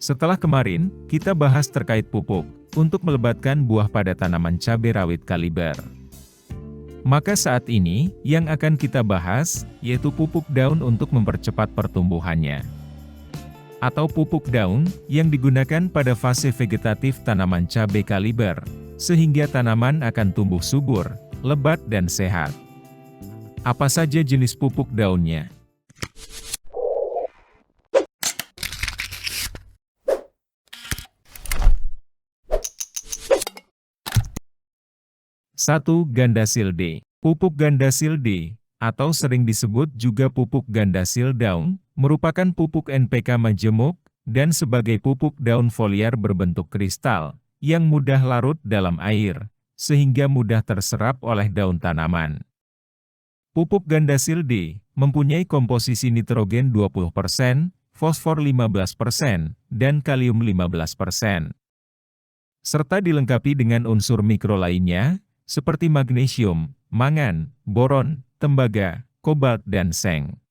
Setelah kemarin, kita bahas terkait pupuk, untuk melebatkan buah pada tanaman cabai rawit kaliber. Maka saat ini, yang akan kita bahas, yaitu pupuk daun untuk mempercepat pertumbuhannya. Atau pupuk daun, yang digunakan pada fase vegetatif tanaman cabai kaliber, sehingga tanaman akan tumbuh subur, lebat dan sehat. Apa saja jenis pupuk daunnya? 1. Gandasil D. Pupuk gandasil D, atau sering disebut juga pupuk gandasil daun, merupakan pupuk NPK majemuk, dan sebagai pupuk daun foliar berbentuk kristal, yang mudah larut dalam air, sehingga mudah terserap oleh daun tanaman. Pupuk gandasil D, mempunyai komposisi nitrogen 20%, fosfor 15%, dan kalium 15%. Serta dilengkapi dengan unsur mikro lainnya, seperti magnesium, mangan, boron, tembaga, kobalt dan seng.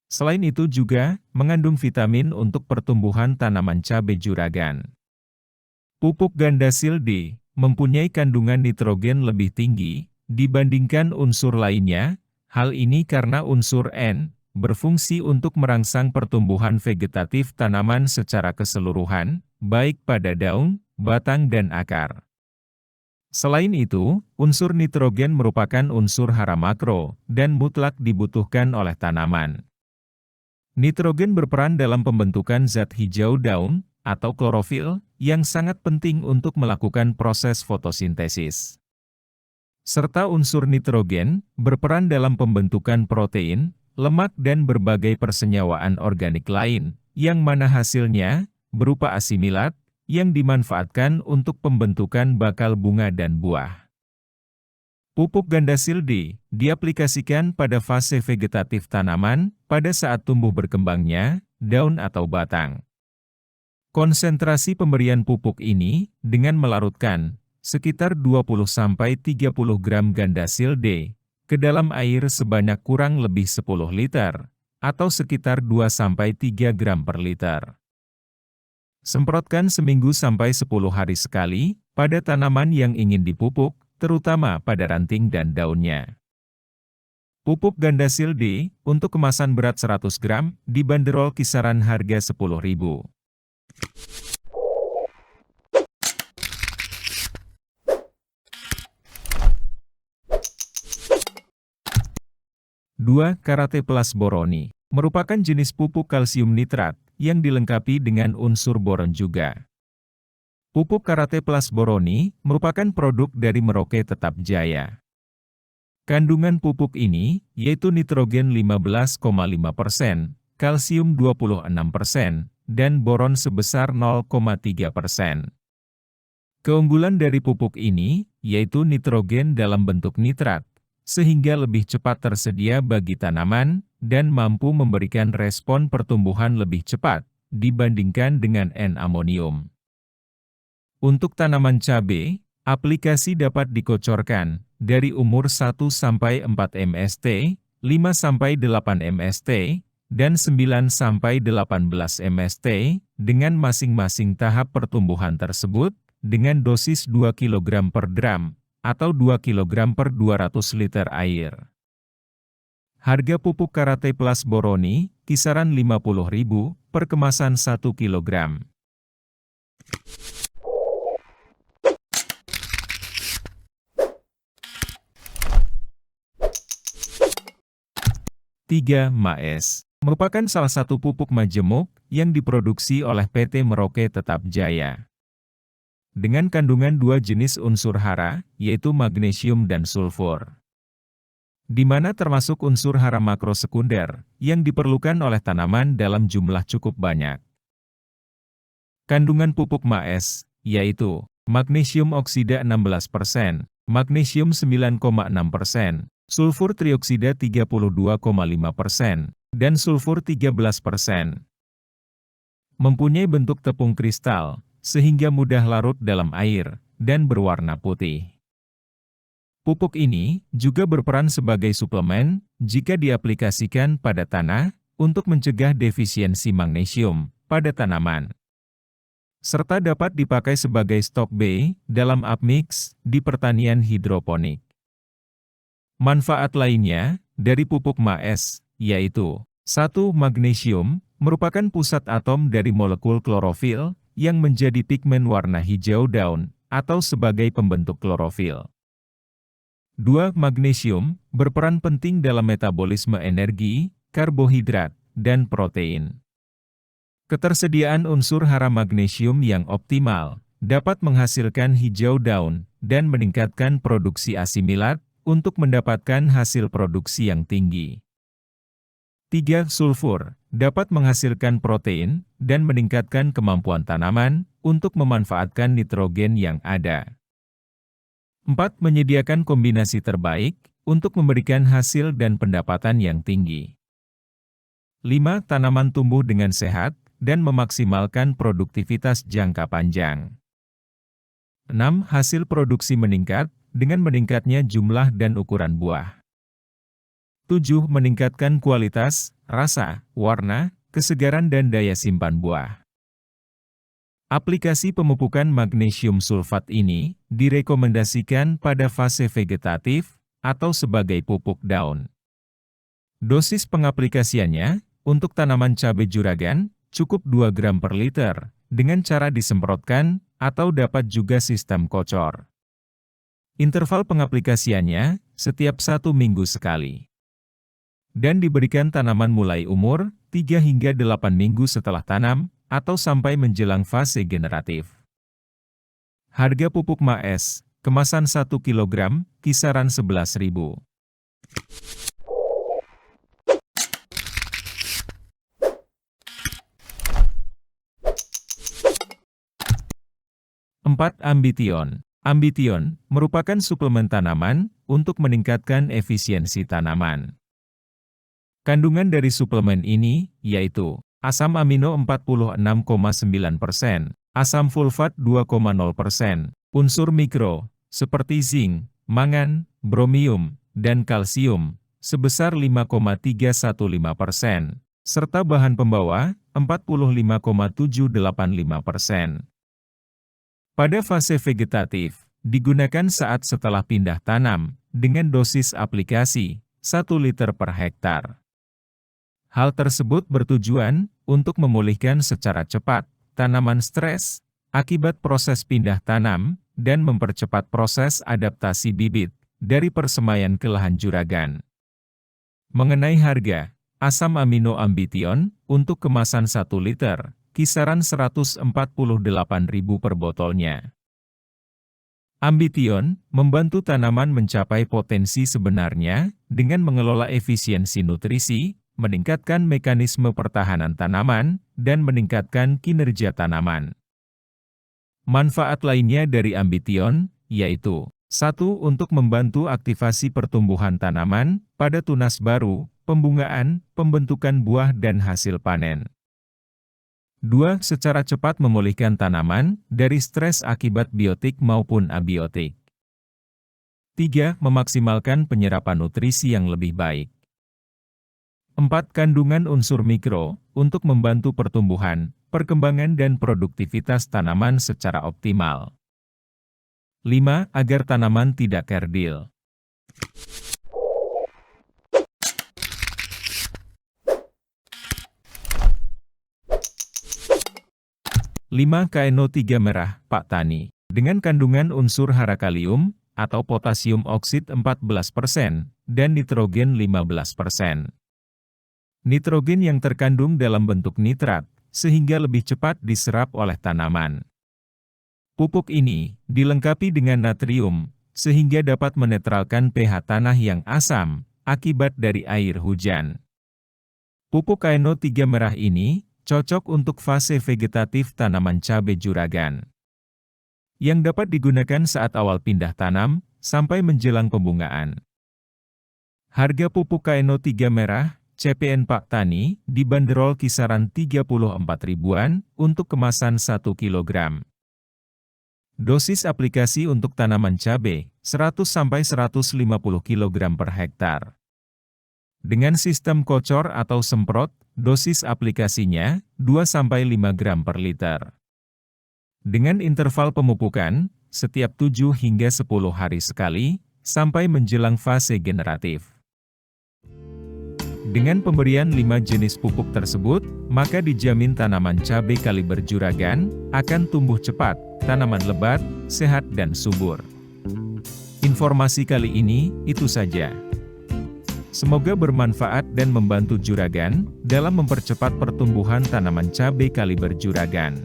Selain itu juga, mengandung vitamin untuk pertumbuhan tanaman cabai juragan. Pupuk gandasil D, mempunyai kandungan nitrogen lebih tinggi, dibandingkan unsur lainnya, hal ini karena unsur N, berfungsi untuk merangsang pertumbuhan vegetatif tanaman secara keseluruhan, baik pada daun, batang dan akar. Selain itu, unsur nitrogen merupakan unsur hara makro, dan mutlak dibutuhkan oleh tanaman. Nitrogen berperan dalam pembentukan zat hijau daun, atau klorofil, yang sangat penting untuk melakukan proses fotosintesis. Serta unsur nitrogen, berperan dalam pembentukan protein, lemak dan berbagai persenyawaan organik lain, yang mana hasilnya, berupa asimilat, yang dimanfaatkan untuk pembentukan bakal bunga dan buah. Pupuk gandasil D, diaplikasikan pada fase vegetatif tanaman, pada saat tumbuh berkembangnya, daun atau batang. Konsentrasi pemberian pupuk ini, dengan melarutkan, sekitar 20-30 gram gandasil D, ke dalam air sebanyak kurang lebih 10 liter, atau sekitar 2-3 gram per liter. Semprotkan seminggu sampai 10 hari sekali, pada tanaman yang ingin dipupuk, terutama pada ranting dan daunnya. Pupuk gandasil D, untuk kemasan berat 100 gram, dibanderol kisaran harga Rp10.000. 2. Karate Plus Boroni, merupakan jenis pupuk kalsium nitrat, yang dilengkapi dengan unsur boron juga. Pupuk Karate Plus Boroni, merupakan produk dari Merauke Tetap Jaya. Kandungan pupuk ini, yaitu nitrogen 15,5%, kalsium 26%, dan boron sebesar 0,3%. Keunggulan dari pupuk ini, yaitu nitrogen dalam bentuk nitrat, sehingga lebih cepat tersedia bagi tanaman, dan mampu memberikan respon pertumbuhan lebih cepat, dibandingkan dengan N-amonium. Untuk tanaman cabai, aplikasi dapat dikocorkan, dari umur 1-4 mst, 5-8 mst, dan 9-18 mst, dengan masing-masing tahap pertumbuhan tersebut, dengan dosis 2 kg per gram, atau 2 kg per 200 liter air. Harga pupuk Karate Plus Boroni, kisaran Rp50.000 per kemasan 1 kg. 3. Maes, merupakan salah satu pupuk majemuk, yang diproduksi oleh PT Merauke Tetap Jaya. Dengan kandungan 2 jenis unsur hara, yaitu magnesium dan sulfur. Di mana termasuk unsur hara makro sekunder, yang diperlukan oleh tanaman dalam jumlah cukup banyak. Kandungan pupuk Maes, yaitu, magnesium oksida 16%, magnesium 9,6%, sulfur trioksida 32,5%, dan sulfur 13%. Mempunyai bentuk tepung kristal, sehingga mudah larut dalam air, dan berwarna putih. Pupuk ini juga berperan sebagai suplemen jika diaplikasikan pada tanah untuk mencegah defisiensi magnesium pada tanaman. serta dapat dipakai sebagai stok B dalam upmix di pertanian hidroponik. Manfaat lainnya dari pupuk MAES, yaitu 1. Magnesium, merupakan pusat atom dari molekul klorofil yang menjadi pigmen warna hijau daun atau sebagai pembentuk klorofil. 2. Magnesium, berperan penting dalam metabolisme energi, karbohidrat, dan protein. Ketersediaan unsur hara magnesium yang optimal dapat menghasilkan hijau daun dan meningkatkan produksi asimilat untuk mendapatkan hasil produksi yang tinggi. 3. Sulfur, dapat menghasilkan protein dan meningkatkan kemampuan tanaman untuk memanfaatkan nitrogen yang ada. 4. Menyediakan kombinasi terbaik untuk memberikan hasil dan pendapatan yang tinggi. 5. Tanaman tumbuh dengan sehat dan memaksimalkan produktivitas jangka panjang. 6. Hasil produksi meningkat dengan meningkatnya jumlah dan ukuran buah. 7. Meningkatkan kualitas, rasa, warna, kesegaran dan daya simpan buah. Aplikasi pemupukan magnesium sulfat ini direkomendasikan pada fase vegetatif atau sebagai pupuk daun. Dosis pengaplikasiannya untuk tanaman cabai juragan cukup 2 gram per liter dengan cara disemprotkan atau dapat juga sistem kocor. Interval pengaplikasiannya setiap 1 minggu sekali. Dan diberikan tanaman mulai umur 3 hingga 8 minggu setelah tanam atau sampai menjelang fase generatif. Harga pupuk MAES, kemasan 1 kg, kisaran 11.000. 4. Ambition. Ambition merupakan suplemen tanaman untuk meningkatkan efisiensi tanaman. Kandungan dari suplemen ini yaitu asam amino 46,9%, asam fulfat 2,0%, unsur mikro seperti zinc, mangan, bromium, dan kalsium sebesar 5,315%, serta bahan pembawa 45,785%. Pada fase vegetatif, digunakan saat setelah pindah tanam dengan dosis aplikasi 1 liter per hektar. Hal tersebut bertujuan untuk memulihkan secara cepat tanaman stres akibat proses pindah tanam dan mempercepat proses adaptasi bibit dari persemaian ke lahan juragan. Mengenai harga, asam amino Ambition untuk kemasan 1 liter, kisaran 148.000 per botolnya. Ambition membantu tanaman mencapai potensi sebenarnya dengan mengelola efisiensi nutrisi, meningkatkan mekanisme pertahanan tanaman, dan meningkatkan kinerja tanaman. Manfaat lainnya dari Ambition, yaitu 1. Untuk membantu aktivasi pertumbuhan tanaman pada tunas baru, pembungaan, pembentukan buah dan hasil panen. 2. Secara cepat memulihkan tanaman dari stres akibat biotik maupun abiotik. 3. Memaksimalkan penyerapan nutrisi yang lebih baik. 4. Kandungan unsur mikro untuk membantu pertumbuhan, perkembangan dan produktivitas tanaman secara optimal. 5. Agar tanaman tidak kerdil. 5. KNO3 merah, Pak Tani, dengan kandungan unsur hara kalium atau potasium oksid 14% dan nitrogen 15%. Nitrogen yang terkandung dalam bentuk nitrat, sehingga lebih cepat diserap oleh tanaman. Pupuk ini dilengkapi dengan natrium, sehingga dapat menetralkan pH tanah yang asam akibat dari air hujan. Pupuk KNO3 merah ini cocok untuk fase vegetatif tanaman cabai juragan, yang dapat digunakan saat awal pindah tanam sampai menjelang pembungaan. Harga pupuk KNO3 merah CPN Pak Tani dibanderol kisaran 34 ribuan untuk kemasan 1 kg. Dosis aplikasi untuk tanaman cabai 100-150 kg per hektar. Dengan sistem kocor atau semprot, dosis aplikasinya 2-5 gram per liter. Dengan interval pemupukan, setiap 7 hingga 10 hari sekali, sampai menjelang fase generatif. Dengan pemberian 5 jenis pupuk tersebut, maka dijamin tanaman cabai kaliber juragan akan tumbuh cepat, tanaman lebat, sehat dan subur. Informasi kali ini, itu saja. Semoga bermanfaat dan membantu juragan dalam mempercepat pertumbuhan tanaman cabai kaliber juragan.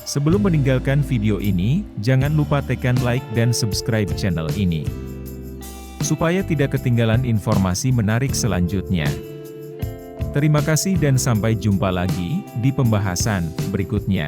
Sebelum meninggalkan video ini, jangan lupa tekan like dan subscribe channel ini, supaya tidak ketinggalan informasi menarik selanjutnya. Terima kasih dan sampai jumpa lagi di pembahasan berikutnya.